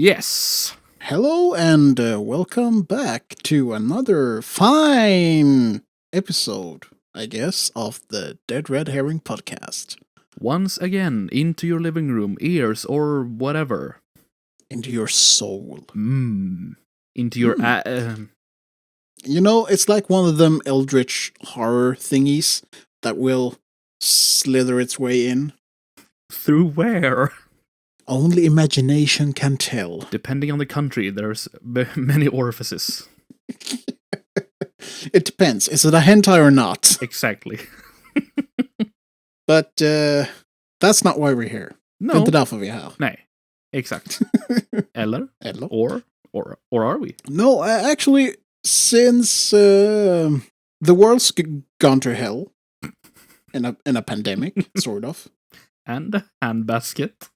Yes. Hello and welcome back to another fine episode, I guess, of the Dead Red Herring podcast. Once again, into your living room, ears, or whatever. Into your soul. Into your... It's like one of them eldritch horror thingies that will slither its way in. Through where? Only imagination can tell. Depending on the country, there's many orifices. It depends. Is it a hentai or not? Exactly. But that's not why we're here. No. Inte därför vi är här. Nej, exakt. Eller? Eller? Or are we? No, actually, since the world's gone to hell in a pandemic, sort of. And a handbasket.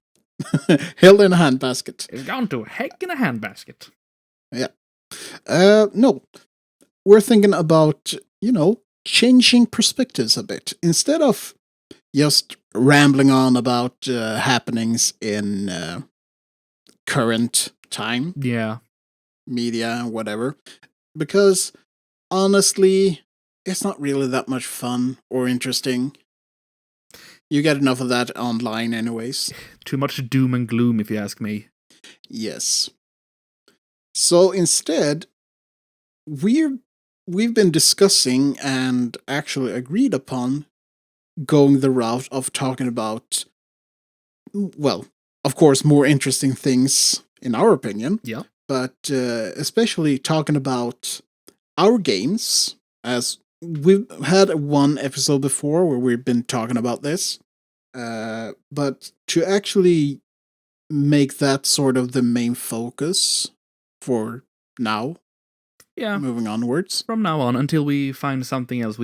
Hell in a handbasket. It's gone to heck in a handbasket. Yeah. No. We're thinking about, changing perspectives a bit. Instead of just rambling on about happenings in current time. Yeah. Media, whatever. Because, honestly, it's not really that much fun or interesting. You get enough of that online anyways. Too much doom and gloom, if you ask me. Yes. So instead, we've been discussing and actually agreed upon going the route of talking about, well, of course, more interesting things in our opinion. Yeah. But especially talking about our games, as we've had one episode before where we've been talking about this. But to actually make that sort of the main focus for now. Yeah. Moving onwards. From now on, until we find something else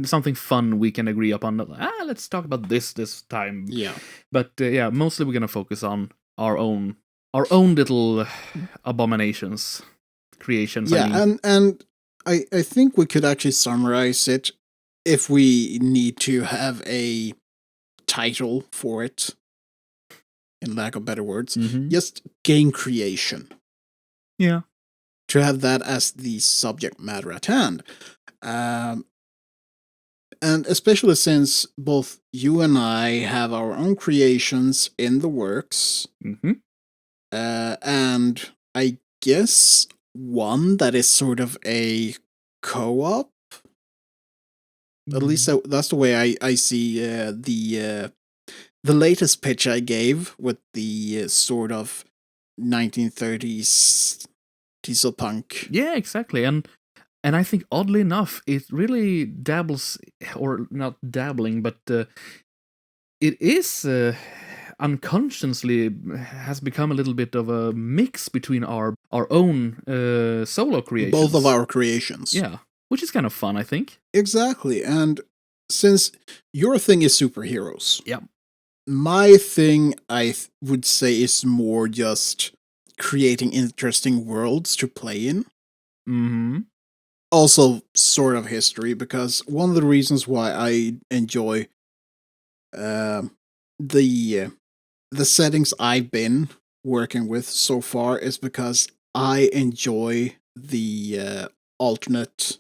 something fun we can agree upon. Let's talk about this time. Yeah. But mostly we're gonna focus on our own little abominations, creations. Yeah, and I think we could actually summarize it if we need to have a title for it, in lack of better words. Mm-hmm. Just game creation. Yeah. To have that as the subject matter at hand. And especially since both you and I have our own creations in the works. Mm-hmm. And I guess one that is sort of a co-op. At least that's the way I see the latest pitch I gave with the sort of 1930s diesel punk. Yeah, exactly. And I think oddly enough, it really dabbles, or not dabbling, but it is unconsciously has become a little bit of a mix between our own solo creations. Both of our creations. Yeah, which is kind of fun, I think. Exactly. And since your thing is superheroes. Yeah. My thing, I would say, is more just creating interesting worlds to play in. Mm-hmm. Also, sort of history, because one of the reasons why I enjoy the settings I've been working with so far is because I enjoy the alternate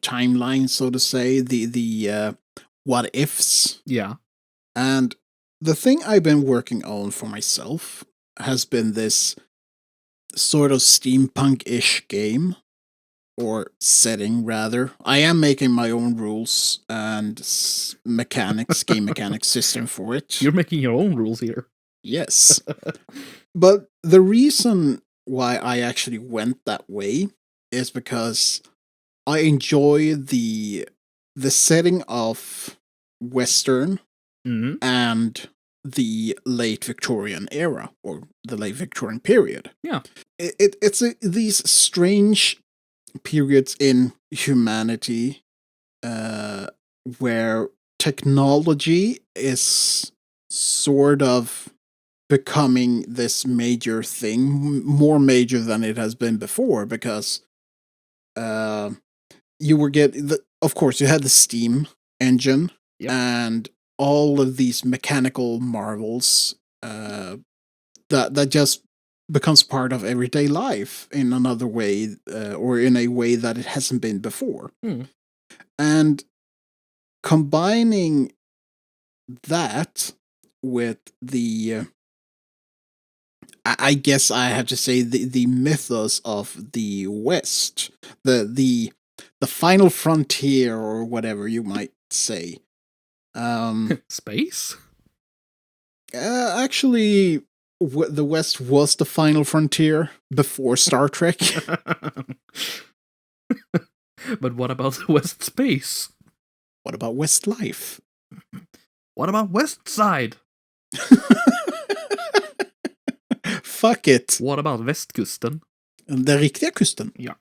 timeline, so to say, the what ifs. Yeah. And the thing I've been working on for myself has been this sort of steampunk-ish game, or setting, rather. I am making my own rules and game mechanics system for it. You're making your own rules here. Yes. But the reason why I actually went that way is because I enjoy the setting of Western and the late Victorian era, or the late Victorian period. Yeah. It's these strange periods in humanity where technology is sort of becoming this major thing, more major than it has been before, because you were of course you had the steam engine. Yep. And all of these mechanical marvels that just becomes part of everyday life in another way, or in a way that it hasn't been before. And combining that with the, I guess I have to say the mythos of the West, the final frontier, or whatever you might say. Space? Actually, the West was the final frontier before Star Trek. But what about the West Space? What about West Life? What about West Side? Fuck it. What about Västkusten? Den riktiga kusten. Ja.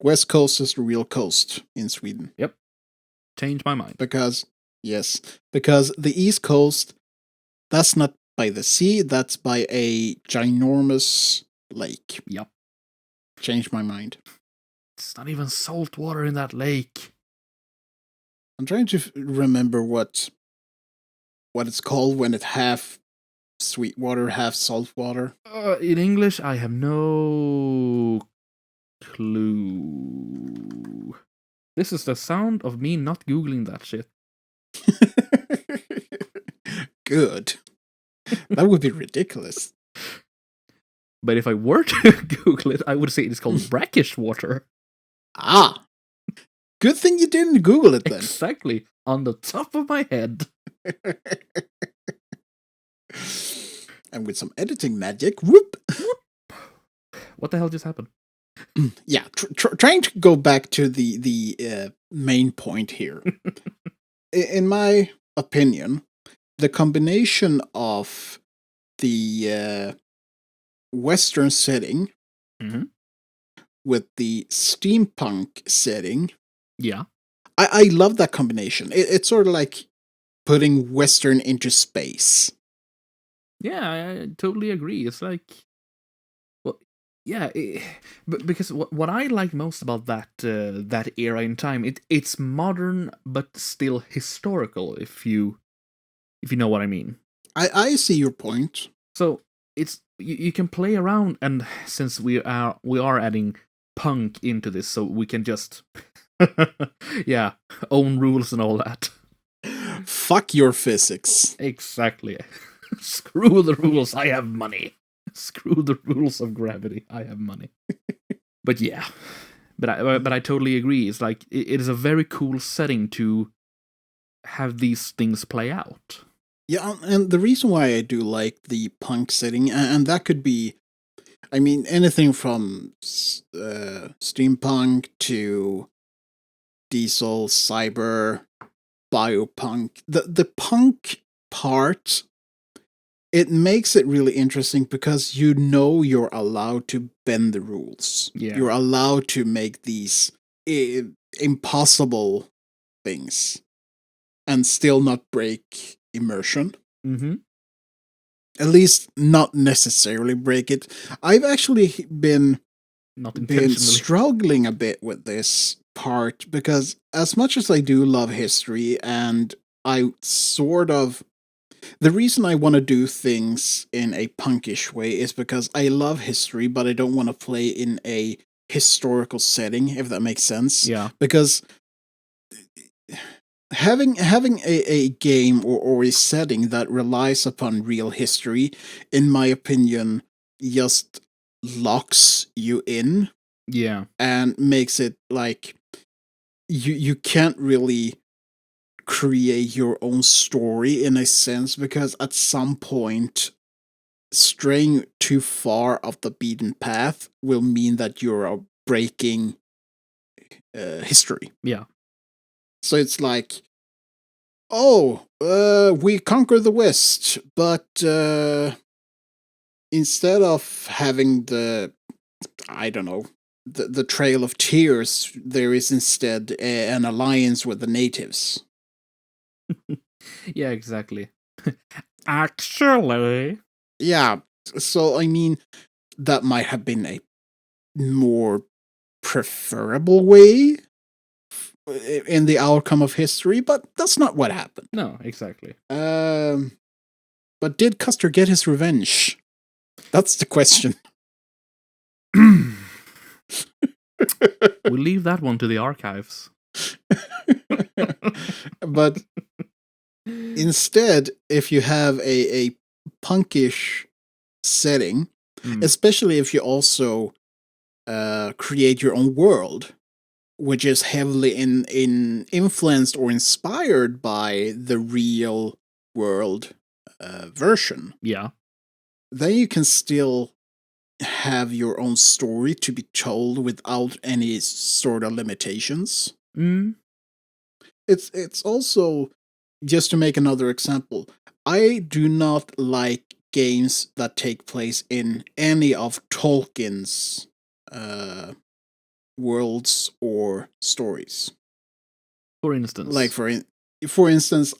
West Coast is the real coast in Sweden. Yep. Change my mind. Because the East Coast, that's not by the sea, that's by a ginormous lake. Yep. Changed my mind. It's not even salt water in that lake. I'm trying to remember what it's called when it's half sweet water, half salt water. In English, I have no clue. This is the sound of me not Googling that shit. Good. That would be ridiculous. But if I were to Google it, I would say it's called brackish water. Ah! Good thing you didn't Google it then. Exactly. On the top of my head. And with some editing magic, whoop! What the hell just happened? Yeah, trying to go back to the main point here. In my opinion, the combination of the Western setting with the steampunk setting, yeah, I love that combination. It's sort of like putting Western into space. Yeah, I totally agree. It's like, well, yeah, because what I like most about that era in time, it's modern but still historical. If you know what I mean. I see your point. So it's you can play around, and since we are adding punk into this, so we can just yeah, own rules and all that. Fuck your physics. Exactly. Screw the rules, I have money. Screw the rules of gravity, I have money. But yeah, but I totally agree. It's like it is a very cool setting to have these things play out. Yeah, and the reason why I do like the punk setting, and that could be, I mean, anything from steampunk to diesel, cyber, biopunk. The punk part, it makes it really interesting because you're allowed to bend the rules. Yeah. You're allowed to make these impossible things and still not break immersion. At least not necessarily break it. I've actually been struggling a bit with this part because as much as I do love history, and I sort of, the reason I want to do things in a punkish way is because I love history, but I don't want to play in a historical setting, if that makes sense. Yeah. Because having a game or a setting that relies upon real history, in my opinion, just locks you in. Yeah. And makes it like you can't really create your own story in a sense, because at some point straying too far off the beaten path will mean that you're breaking history. Yeah. So it's like, we conquer the West, but instead of having the Trail of Tears, there is instead an alliance with the natives. Yeah, exactly. Actually. Yeah, so I mean, that might have been a more preferable way in the outcome of history, but that's not what happened. No, exactly. But did Custer get his revenge? That's the question. We'll leave that one to the archives. But instead, if you have a punkish setting, especially if you also create your own world, which is heavily influenced or inspired by the real world version, Yeah. then you can still have your own story to be told without any sort of limitations. It's also, just to make another example, I do not like games that take place in any of Tolkien's worlds or stories. For instance, Like for instance,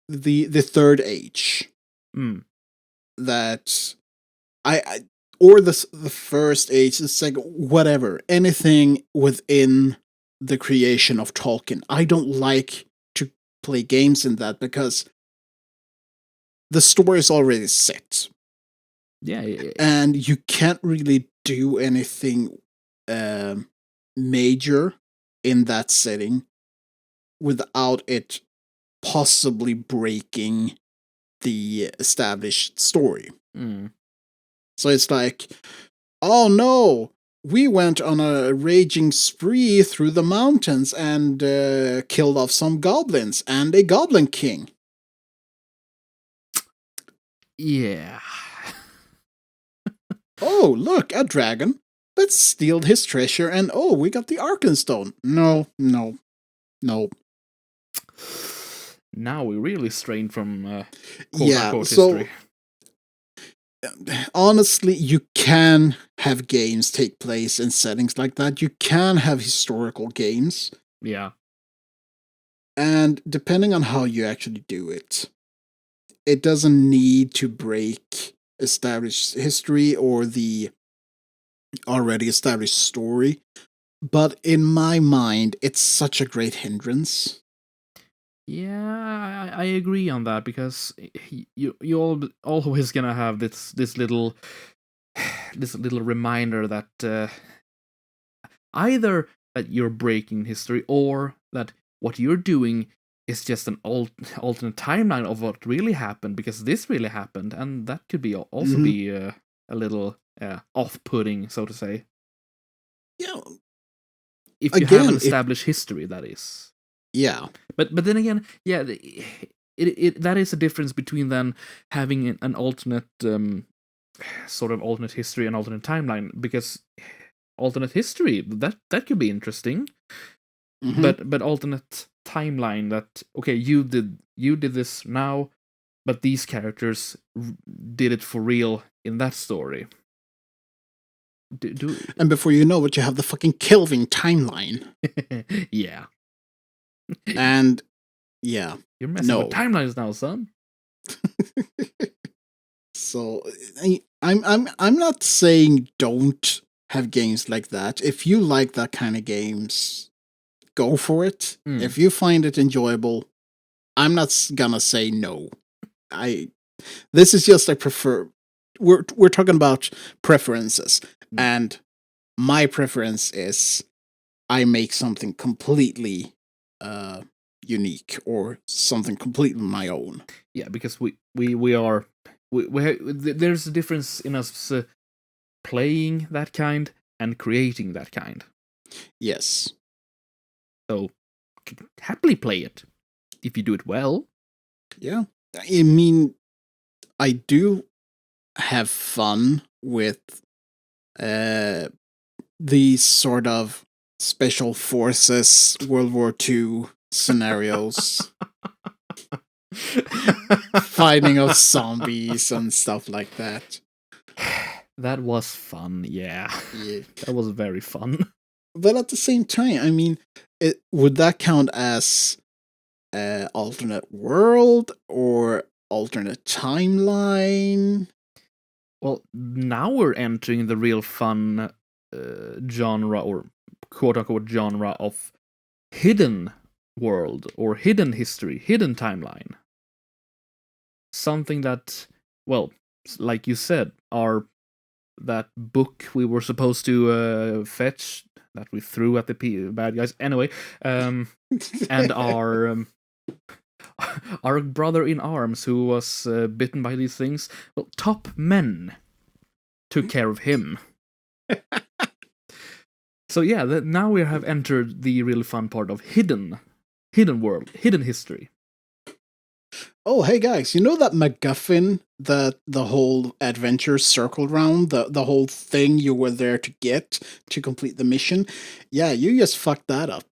the Third Age. That I or the First Age, the second, whatever, anything within the creation of Tolkien. I don't like to play games in that because the story is already set. Yeah. And you can't really do anything major in that setting without it possibly breaking the established story. So it's like, oh no, we went on a raging spree through the mountains and killed off some goblins and a goblin king. Yeah. Oh, look, a dragon. Let's steal his treasure and oh, we got the Arkenstone. No. Now we really strain from quote-unquote history. Honestly, you can have games take place in settings like that. You can have historical games. Yeah. And depending on how you actually do it, it doesn't need to break established history or the already established story. But in my mind, it's such a great hindrance. Yeah, I agree on that, because you always gonna have this little reminder that either that you're breaking history, or that what you're doing is just an alternate timeline of what really happened, because this really happened, and that could be also be a little off-putting, so to say. Yeah. If you have an established history, that is. Yeah. But then again, yeah, it that is a difference between then having an alternate sort of alternate history and alternate timeline, because alternate history, that could be interesting. But alternate timeline, that okay, you did this now, but these characters did it for real in that story. And before you know it, you have the fucking Kelvin timeline. Yeah. And yeah, you're messing with timelines now, son. So I'm not saying don't have games like that. If you like that kind of games, go for it. If you find it enjoyable, I'm not gonna say no. This is just I prefer. We're talking about preferences, and my preference is I make something completely unique or something completely my own. Yeah, because there's a difference in us playing that kind and creating that kind. Yes. So happily play it if you do it well. Yeah. I mean, I do have fun with these sort of special forces World War II scenarios. Fighting of zombies and stuff like that. That was fun, yeah. That was very fun. But at the same time, I mean, would that count as alternate world or alternate timeline? Well, now we're entering the real fun genre, or quote-unquote genre, of hidden world, or hidden history, hidden timeline. Something that, well, like you said, are that book we were supposed to fetch that we threw at the bad guys. Anyway, and our brother in arms who was bitten by these things. Well, top men took care of him. So yeah, now we have entered the really fun part of hidden world, hidden history. Oh, hey guys, you know that MacGuffin that the whole adventure circled around, the whole thing you were there to get to complete the mission? Yeah, you just fucked that up.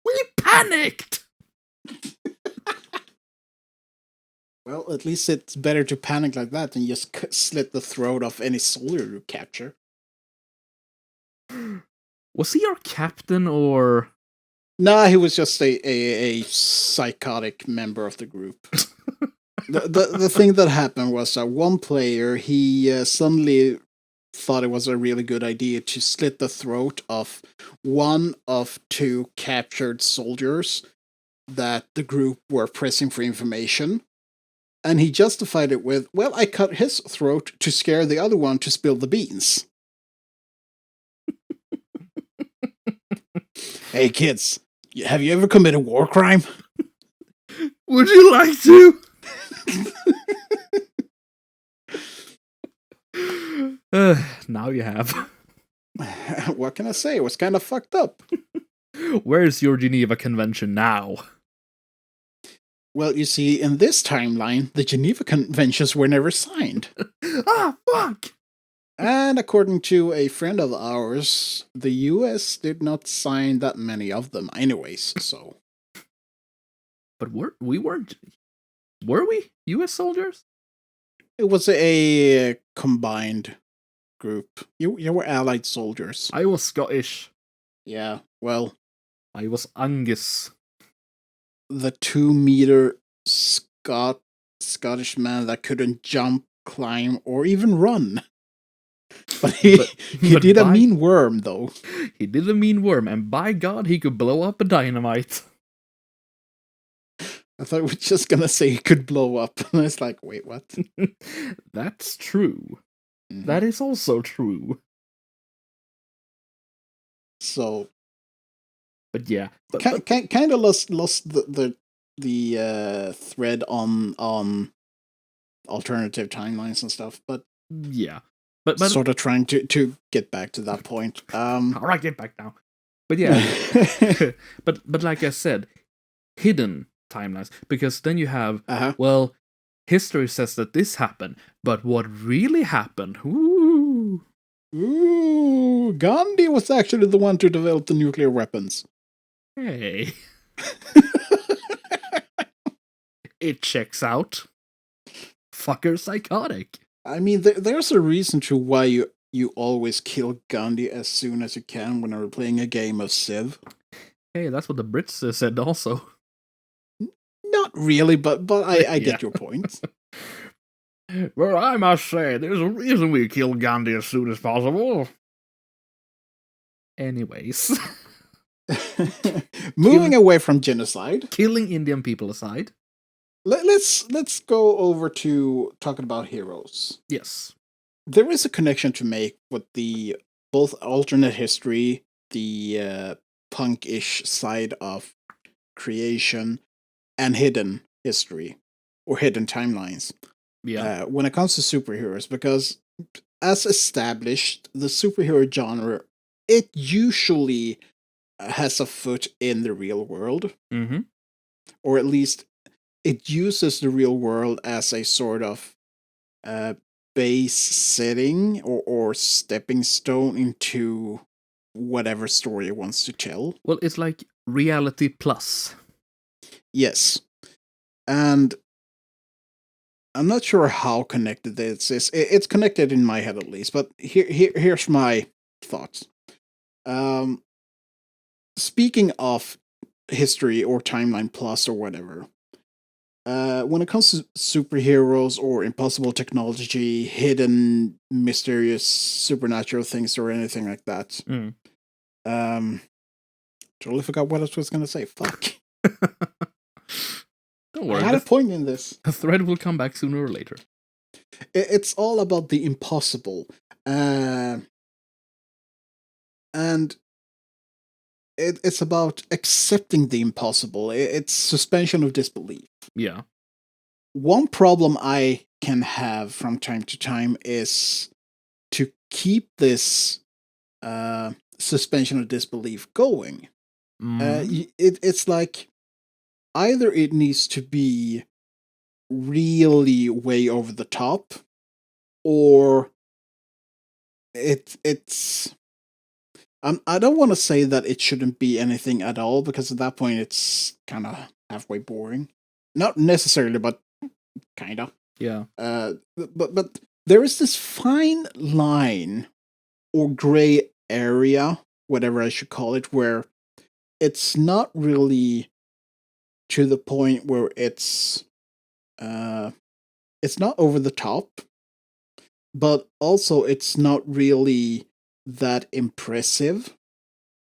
We panicked! Well, at least it's better to panic like that than just slit the throat of any soldier you capture. Was he our captain, or... Nah, he was just a psychotic member of the group. the thing that happened was that one player, he suddenly thought it was a really good idea to slit the throat of one of two captured soldiers that the group were pressing for information. And he justified it with, well, I cut his throat to scare the other one to spill the beans. Hey kids, have you ever committed war crime? Would you like to? Now you have. What can I say? It was kind of fucked up. Where's your Geneva Convention now? Well, you see, in this timeline, the Geneva Conventions were never signed. Ah, fuck! And according to a friend of ours, the US did not sign that many of them anyways, so... But we weren't... Were we US soldiers? It was a combined group. You were Allied soldiers. I was Scottish. Yeah, well... I was Angus. The 2-meter Scottish man that couldn't jump, climb, or even run. But he did a mean worm, though. He did a mean worm, and by God, he could blow up a dynamite. I thought we were just gonna say he could blow up. And I was like, wait, what? That's true. Mm-hmm. That is also true. So... But yeah, kind of lost the thread on alternative timelines and stuff, but yeah, but sort of trying to get back to that point. All right, get back now. But yeah, but like I said, hidden timelines, because then you have well, history says that this happened, but what really happened? Ooh, Gandhi was actually the one to develop the nuclear weapons. Hey. It checks out. Fucker psychotic. I mean, there's a reason to why you always kill Gandhi as soon as you can when you're playing a game of Civ. Hey, that's what the Brits said also. Not really, but I get your point. Well, I must say, there's a reason we kill Gandhi as soon as possible. Anyways... Moving away from genocide, killing Indian people aside, let's go over to talking about heroes. Yes, there is a connection to make with the both alternate history, the punk-ish side of creation, and hidden history or hidden timelines. Yeah, when it comes to superheroes, because as established, the superhero genre, it usually has a foot in the real world. Mm-hmm. Or at least it uses the real world as a sort of base setting or stepping stone into whatever story it wants to tell. Well, it's like reality plus. Yes. And I'm not sure how connected this is. It's connected in my head at least, but here's my thoughts. Speaking of history or timeline plus or whatever, when it comes to superheroes or impossible technology, hidden, mysterious, supernatural things or anything like that, totally forgot what I was going to say. Fuck. Don't worry. I had a point in this. The thread will come back sooner or later. It's all about the impossible. And it's about accepting the impossible. It's suspension of disbelief. Yeah. One problem I can have from time to time is to keep this suspension of disbelief going. It's like either it needs to be really way over the top, or it's I don't want to say that it shouldn't be anything at all, because at that point it's kind of halfway boring. Not necessarily, but kind of. Yeah. But there is this fine line or gray area, whatever I should call it, where it's not really to the point where it's not over the top, but also it's not really that impressive.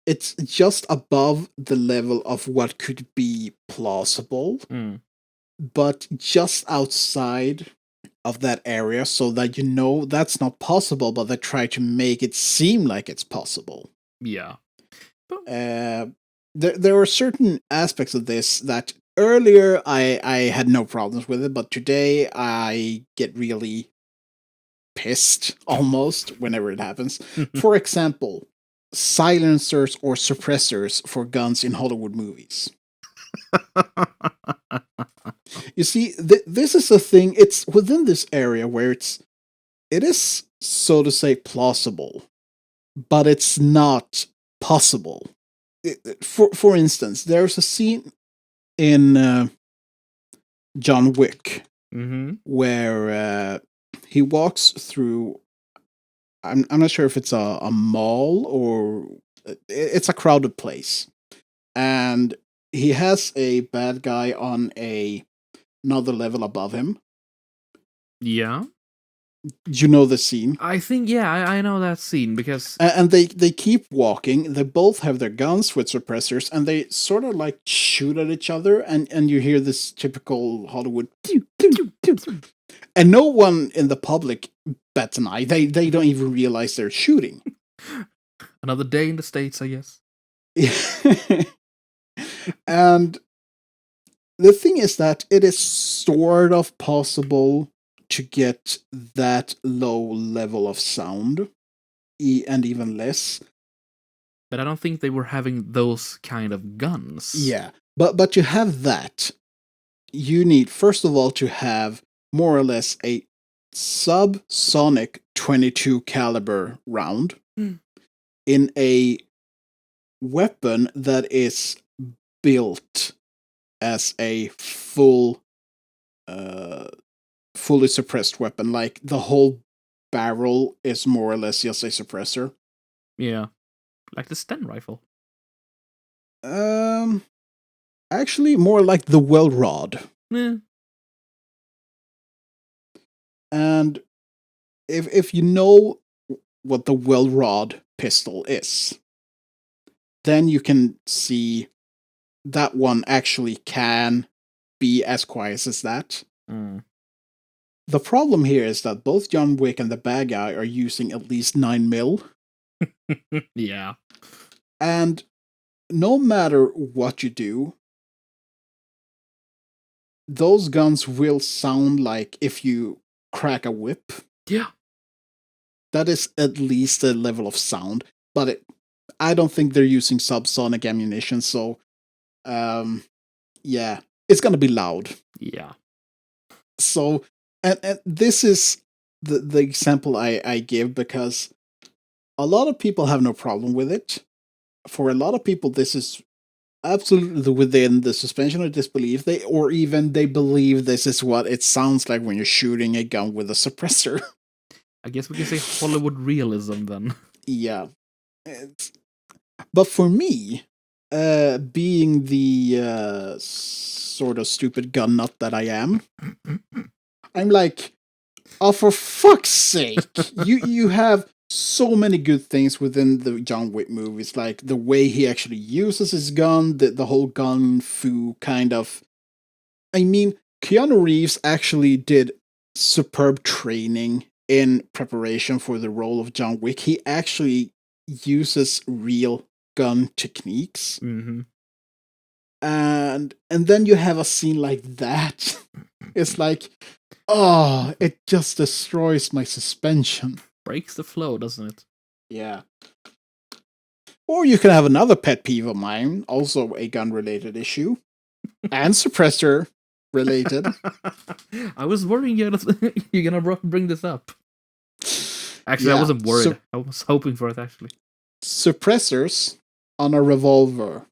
It's just above the level of what could be plausible, but just outside of that area, so that you know that's not possible, but they try to make it seem like it's possible. Yeah. There are certain aspects of this that earlier I had no problems with it, but today I get really pissed almost whenever it happens. For example, silencers or suppressors for guns in Hollywood movies. You see, this is a thing. It's within this area where it is, so to say, plausible, but it's not possible. For instance, there's a scene in John Wick where he walks through. I'm not sure if it's a mall or it's a crowded place, and he has a bad guy on another level above him. Yeah. You know the scene? I think, yeah, I know that scene, because... And they keep walking, they both have their guns with suppressors, and they sort of like shoot at each other, and you hear this typical Hollywood... And no one in the public bats an eye. They don't even realize they're shooting. Another day in the States, I guess. And the thing is that it is sort of possible to get that low level of sound, and even less. But I don't think they were having those kind of guns. Yeah, but to have that, you need, first of all, to have more or less a subsonic 22 caliber round in a weapon that is built as a fully suppressed weapon. Like the whole barrel is more or less just a suppressor. Yeah, like the Sten rifle. Actually, more like the well rod. Yeah. And if you know what the well rod pistol is, then you can see that one actually can be as quiet as that. The problem here is that both John Wick and the bad guy are using at least 9mm. Yeah. And no matter what you do, those guns will sound like if you crack a whip. Yeah. That is at least a level of sound. But I don't think they're using subsonic ammunition, so yeah, it's gonna be loud. Yeah. So, and this is the example I give, because a lot of people have no problem with it. For a lot of people, this is absolutely within the suspension of disbelief. They believe this is what it sounds like when you're shooting a gun with a suppressor. I guess we can say Hollywood realism then. Yeah. But for me, being the sort of stupid gun nut that I am, I'm like, oh, for fuck's sake! you have so many good things within the John Wick movies, like the way he actually uses his gun, the whole gun fu kind of. I mean, Keanu Reeves actually did superb training in preparation for the role of John Wick. He actually uses real gun techniques. Mm-hmm. And then you have a scene like that. It's like, oh, it just destroys my suspension. Breaks the flow, doesn't it? Yeah. Or you can have another pet peeve of mine, also a gun-related issue, and suppressor related. I was worrying you're gonna bring this up. Actually, Yeah, I wasn't worried. I was hoping for it, actually. Suppressors on a revolver.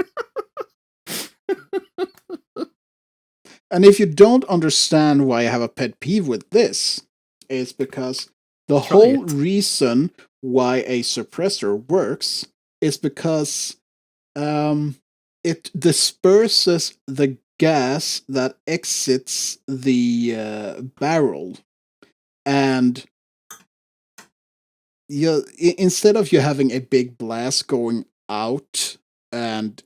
And if you don't understand why I have a pet peeve with this, it's because the whole reason why a suppressor works is because it disperses the gas that exits the barrel. And instead of you having a big blast going out and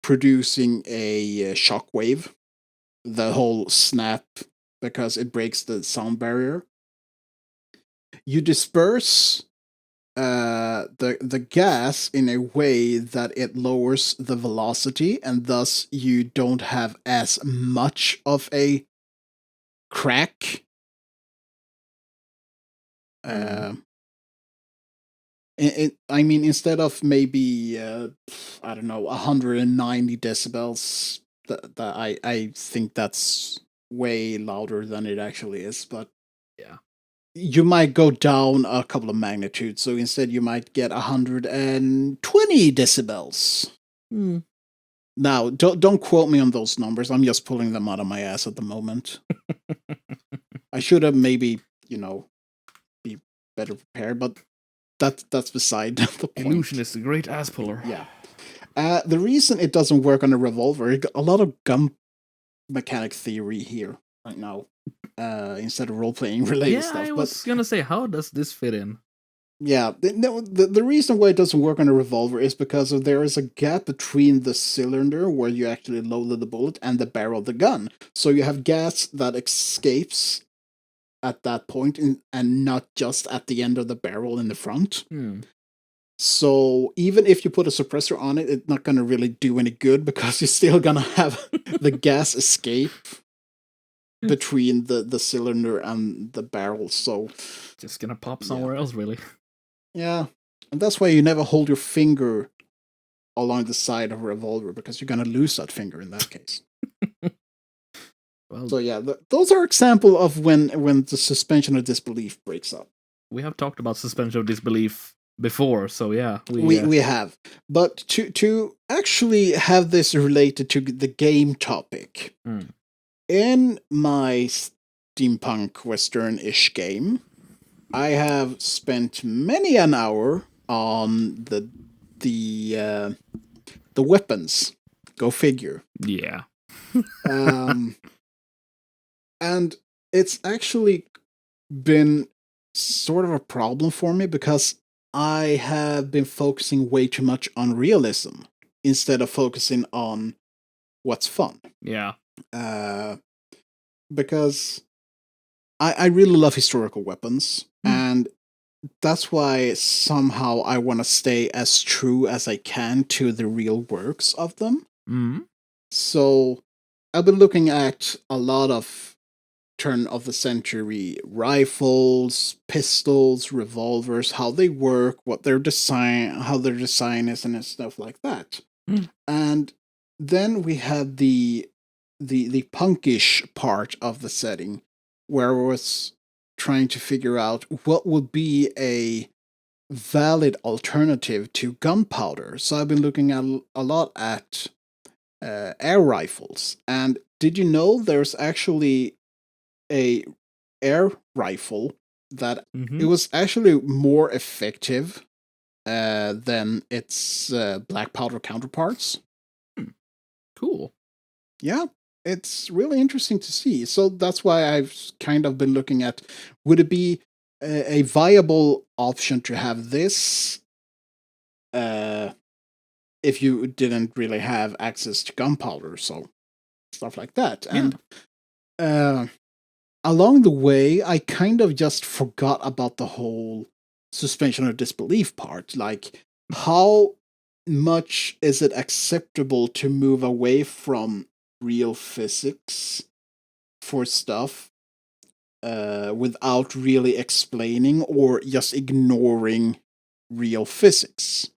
producing a shockwave, the whole snap, because it breaks the sound barrier, you disperse the gas in a way that it lowers the velocity, and thus you don't have as much of a crack. I mean, instead of maybe I don't know 190 decibels, that I think that's way louder than it actually is, but yeah, you might go down a couple of magnitudes. So instead, you might get 120 decibels. Now, don't quote me on those numbers. I'm just pulling them out of my ass at the moment. I should have maybe, be better prepared, but that's beside the point. Illusion is a great ass puller. Yeah. The reason it doesn't work on a revolver, a lot of gun mechanic theory here right now, instead of role-playing related stuff. Yeah, I was gonna say, how does this fit in? Yeah, the reason why it doesn't work on a revolver is because there is a gap between the cylinder where you actually loaded the bullet and the barrel of the gun. So you have gas that escapes at that point and not just at the end of the barrel in the front. So even if you put a suppressor on it, it's not going to really do any good because you're still going to have the gas escape between the cylinder and the barrel. So just gonna pop somewhere else, really. Yeah, and that's why you never hold your finger along the side of a revolver, because you're going to lose that finger in that case. Well, so yeah, those are example of when the suspension of disbelief breaks up. We have talked about suspension of disbelief before, so yeah, we have. But to actually have this related to the game topic, in my steampunk western-ish game, I have spent many an hour on the weapons. Go figure. Yeah. And it's actually been sort of a problem for me because I have been focusing way too much on realism instead of focusing on what's fun. Yeah. Because I really love historical weapons, and that's why somehow I want to stay as true as I can to the real works of them. So I've been looking at a lot of turn of the century rifles, pistols, revolvers, how they work, what their design, how their design is, and stuff like that. And then we had the punkish part of the setting, where I was trying to figure out what would be a valid alternative to gunpowder. So I've been looking at a lot at air rifles. And did you know there's actually a air rifle that it was actually more effective than its black powder counterparts? Cool. Yeah, it's really interesting to see. So that's why I've kind of been looking at, would it be a viable option to have this if you didn't really have access to gunpowder, so stuff like that. And along the way, I kind of just forgot about the whole suspension of disbelief part. Like, how much is it acceptable to move away from real physics for stuff without really explaining or just ignoring real physics?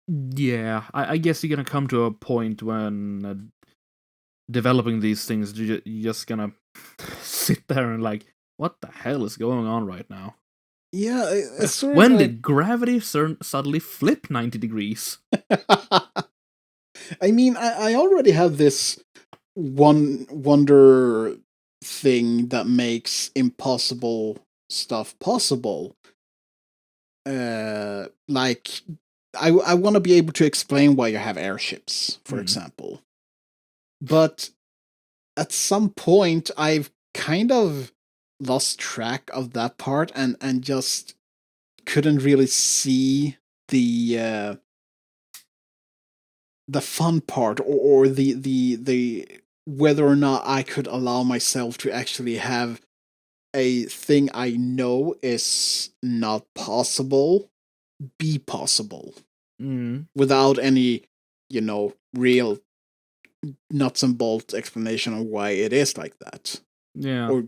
Yeah, I guess you're gonna come to a point when developing these things, you're just gonna sit there and like, what the hell is going on right now? Yeah, it's sort of When like. did gravity suddenly flip 90 degrees? I mean, I already have this one wonder thing that makes impossible stuff possible. Like, I want to be able to explain why you have airships, for example. But at some point, I've kind of lost track of that part and just couldn't really see the fun part or the whether or not I could allow myself to actually have a thing I know is not possible be possible without any, real nuts and bolts explanation of why it is like that. Yeah. Or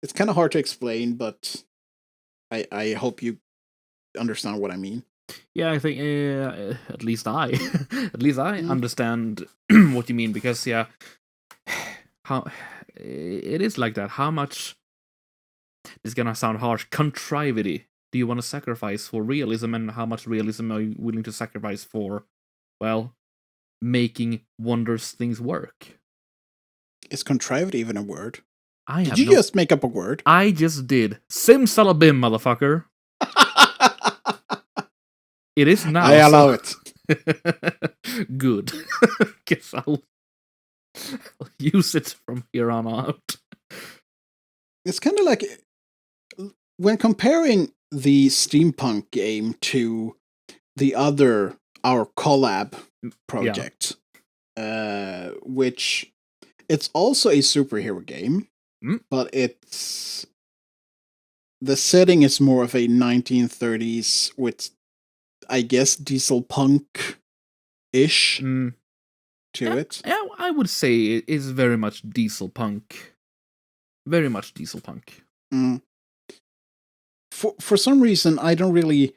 it's kind of hard to explain, but I hope you understand what I mean. Yeah, I think at least I, at least I understand what you mean, because how it is like that. How much, this is gonna sound harsh, contrivity do you want to sacrifice for realism, and how much realism are you willing to sacrifice for, well, making wondrous things work? Is contrived even a word? I Did have you no. just make up a word? I just did. Simsalabim, motherfucker. It is now. I allow it. Good. Guess I'll use it from here on out. It's kind of like when comparing the steampunk game to the other, our collab project, which it's also a superhero game, but it's the setting is more of a 1930s with, I guess, diesel punk ish to it. Yeah, I would say it is very much diesel punk. Very much diesel punk. For some reason, I don't really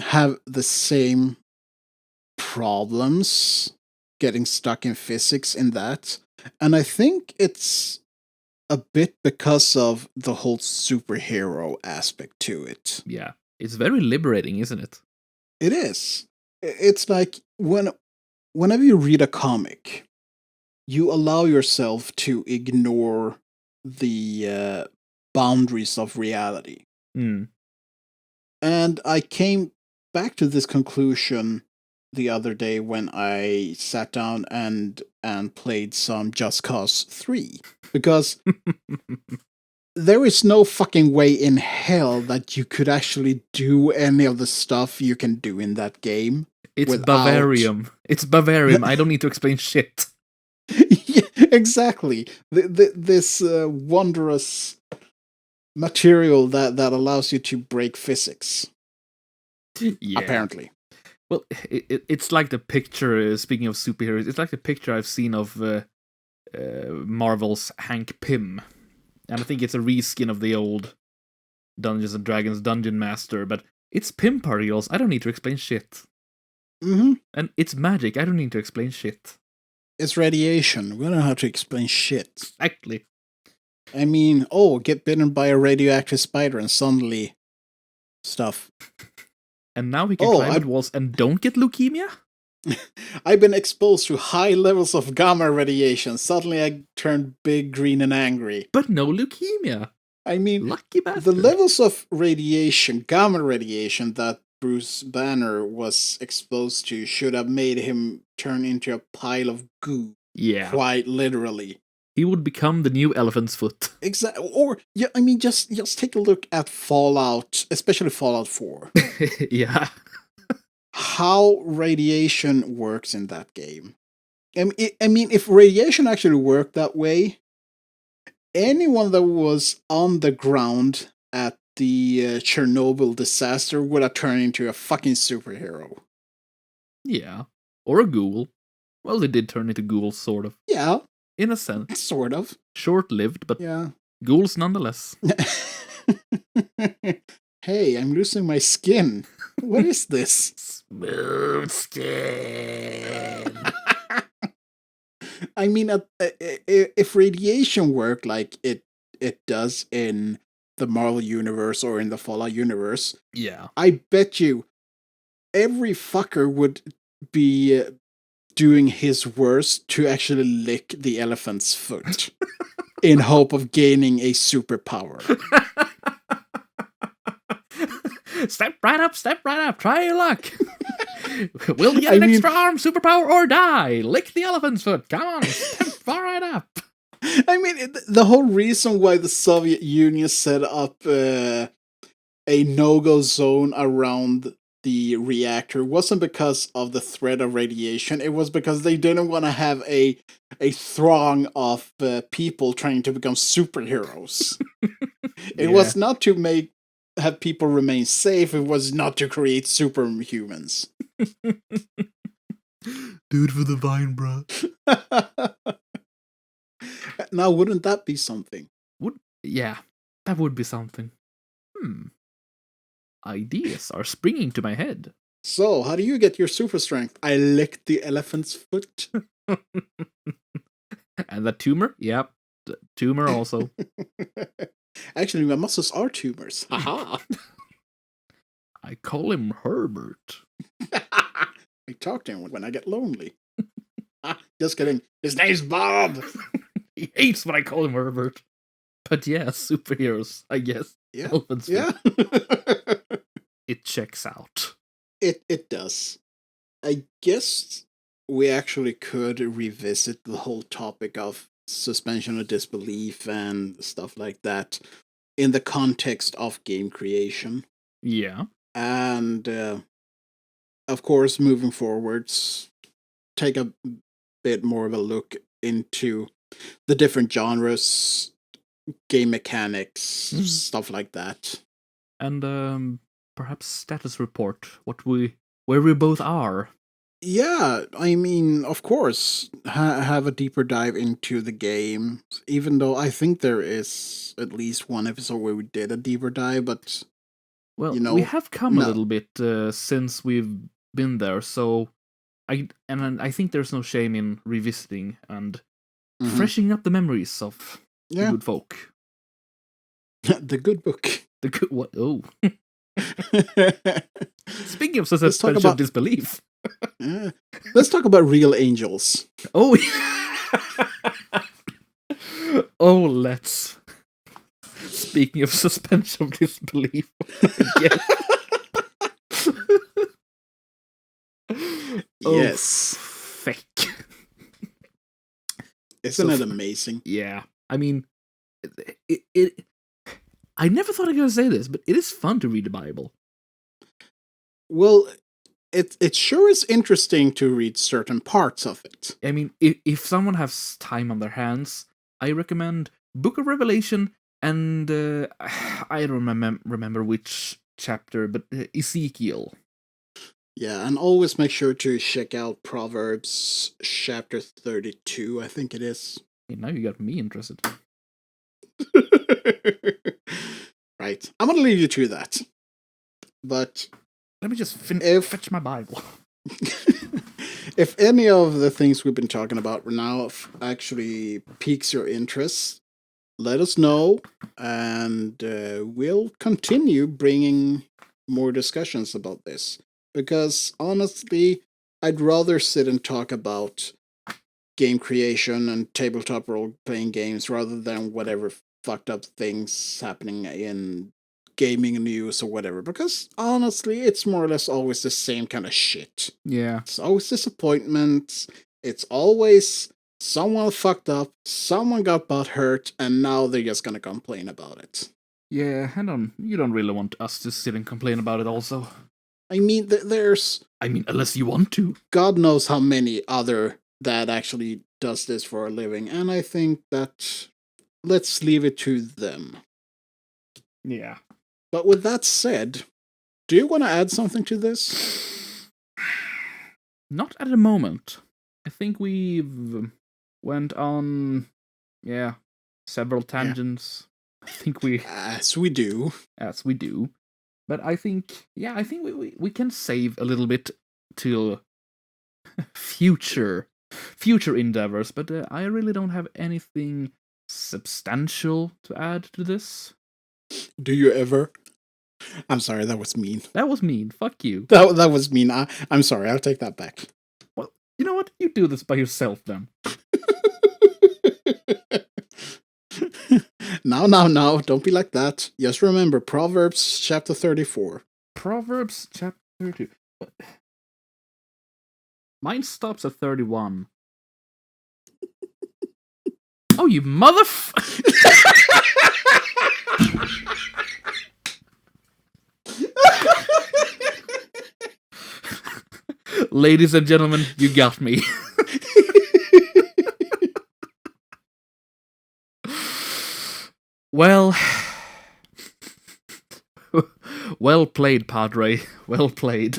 have the same problems getting stuck in physics in that. And I think it's a bit because of the whole superhero aspect to it. Yeah. It's very liberating, isn't it? It is. It's like whenever you read a comic, you allow yourself to ignore the boundaries of reality. And I came back to this conclusion the other day when I sat down and played some Just Cause 3. Because there is no fucking way in hell that you could actually do any of the stuff you can do in that game. It's Bavarium. It's Bavarium. I don't need to explain shit. Yeah, exactly. This wondrous material that allows you to break physics. Yeah. Apparently. Well, it's like the picture, speaking of superheroes, it's like the picture I've seen of Marvel's Hank Pym. And I think it's a reskin of the old Dungeons and Dragons Dungeon Master, but it's Pym particles. I don't need to explain shit. And it's magic. I don't need to explain shit. It's radiation. We don't know how to explain shit. Exactly. I mean, get bitten by a radioactive spider and suddenly stuff. And now we can climb at walls and don't get leukemia? I've been exposed to high levels of gamma radiation. Suddenly I turned big, green, and angry. But no leukemia. I mean, lucky bastard. The levels of radiation, gamma radiation, that Bruce Banner was exposed to should have made him turn into a pile of goo. Yeah. Quite literally. He would become the new elephant's foot. Exactly. Or, yeah, I mean, just take a look at Fallout, especially Fallout 4. Yeah. How radiation works in that game. I mean, if radiation actually worked that way, anyone that was on the ground at the Chernobyl disaster would have turned into a fucking superhero. Yeah. Or a ghoul. Well, they did turn into ghouls, sort of. Yeah. In a sense. Sort of. Short-lived, but yeah. Ghouls nonetheless. Hey, I'm losing my skin. What is this? Smooth skin. I mean, if radiation worked like it does in the Marvel universe or in the Fallout universe, yeah, I bet you every fucker would be doing his worst to actually lick the elephant's foot in hope of gaining a superpower. Step right up, try your luck. Will you get an extra arm, superpower, or die? Lick the elephant's foot. Come on, step right up. I mean, the whole reason why the Soviet Union set up a no-go zone around the reactor wasn't because of the threat of radiation. It was because they didn't want to have a throng of people trying to become superheroes. It was not to have people remain safe. It was not to create superhumans. Do it for the vine, bro. Now, wouldn't that be something? Yeah, that would be something. Ideas are springing to my head. So, how do you get your super strength? I licked the elephant's foot. And the tumor? Yep, the tumor also. Actually, my muscles are tumors. Haha. I call him Herbert. I talk to him when I get lonely. Just kidding. His name's Bob. He hates when I call him Herbert. But yeah, superheroes, I guess. Yeah. Elephants. Yeah. It checks out. It does. I guess we actually could revisit the whole topic of suspension of disbelief and stuff like that in the context of game creation. Yeah. And of course, moving forwards, take a bit more of a look into the different genres, game mechanics, stuff like that. And perhaps status report where we both are. Yeah, I mean, of course, have a deeper dive into the game, even though I think there is at least one episode where we did a deeper dive, but well, we have come a little bit since we've been there, so I think there's no shame in revisiting and freshening up the memories of the good folk. The good book. The good what? Oh. Speaking of suspension of disbelief. Let's talk about real angels. Oh, oh, let's. Speaking of suspension of disbelief. Yes. Fake. Isn't it amazing? Yeah. I mean, it I never thought I was going to say this, but it is fun to read the Bible. Well, it sure is interesting to read certain parts of it. I mean, if someone has time on their hands, I recommend Book of Revelation and I don't remember which chapter, but Ezekiel. Yeah, and always make sure to check out Proverbs chapter 32, I think it is. Hey, now you got me interested. Right. I'm going to leave you to that. But let me just fetch my Bible. If any of the things we've been talking about now actually piques your interest, let us know, and we'll continue bringing more discussions about this. Because honestly, I'd rather sit and talk about game creation and tabletop role-playing games rather than whatever fucked up things happening in gaming news or whatever. Because honestly, it's more or less always the same kind of shit. Yeah. It's always disappointments. It's always someone fucked up, someone got butt hurt, and now they're just gonna complain about it. Yeah, you don't really want us to sit and complain about it also. I mean, unless you want to. God knows how many other that actually does this for a living, and I think that let's leave it to them. Yeah. But with that said, do you want to add something to this? Not at the moment. I think we've went on, several tangents. I think we, as we do. But I think, we can save a little bit till future endeavors. But I really don't have anything substantial to add to this. Do you ever? I'm sorry, that was mean. That was mean. Fuck you. That was mean. I'm sorry, I'll take that back. Well, you know what? You do this by yourself then. No, don't be like that. Just remember Proverbs chapter 34. Proverbs chapter 32. Mine stops at 31. Oh, you Ladies and gentlemen, you got me. Well, well played, Padre. Well played.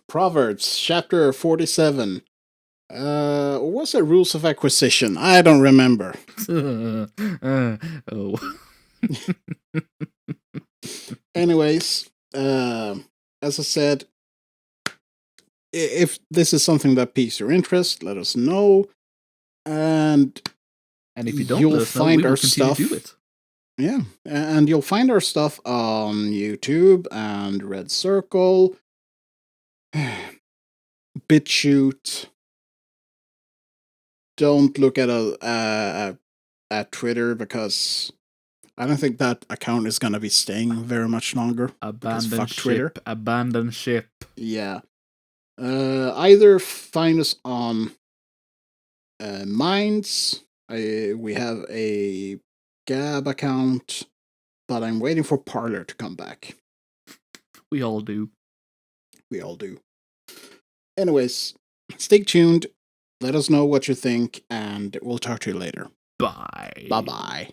Proverbs chapter 47. What's the rules of acquisition? I don't remember. Oh. Anyways, as I said, if this is something that piques your interest, let us know. And if you don't, you'll find our stuff. Do it. Yeah, and you'll find our stuff on YouTube and Red Circle, BitChute. Don't look at Twitter because I don't think that account is gonna be staying very much longer. Abandon ship. Yeah. Either find us on Minds. We have a Gab account, but I'm waiting for Parler to come back. We all do. Anyways, stay tuned. Let us know what you think, and we'll talk to you later. Bye. Bye-bye.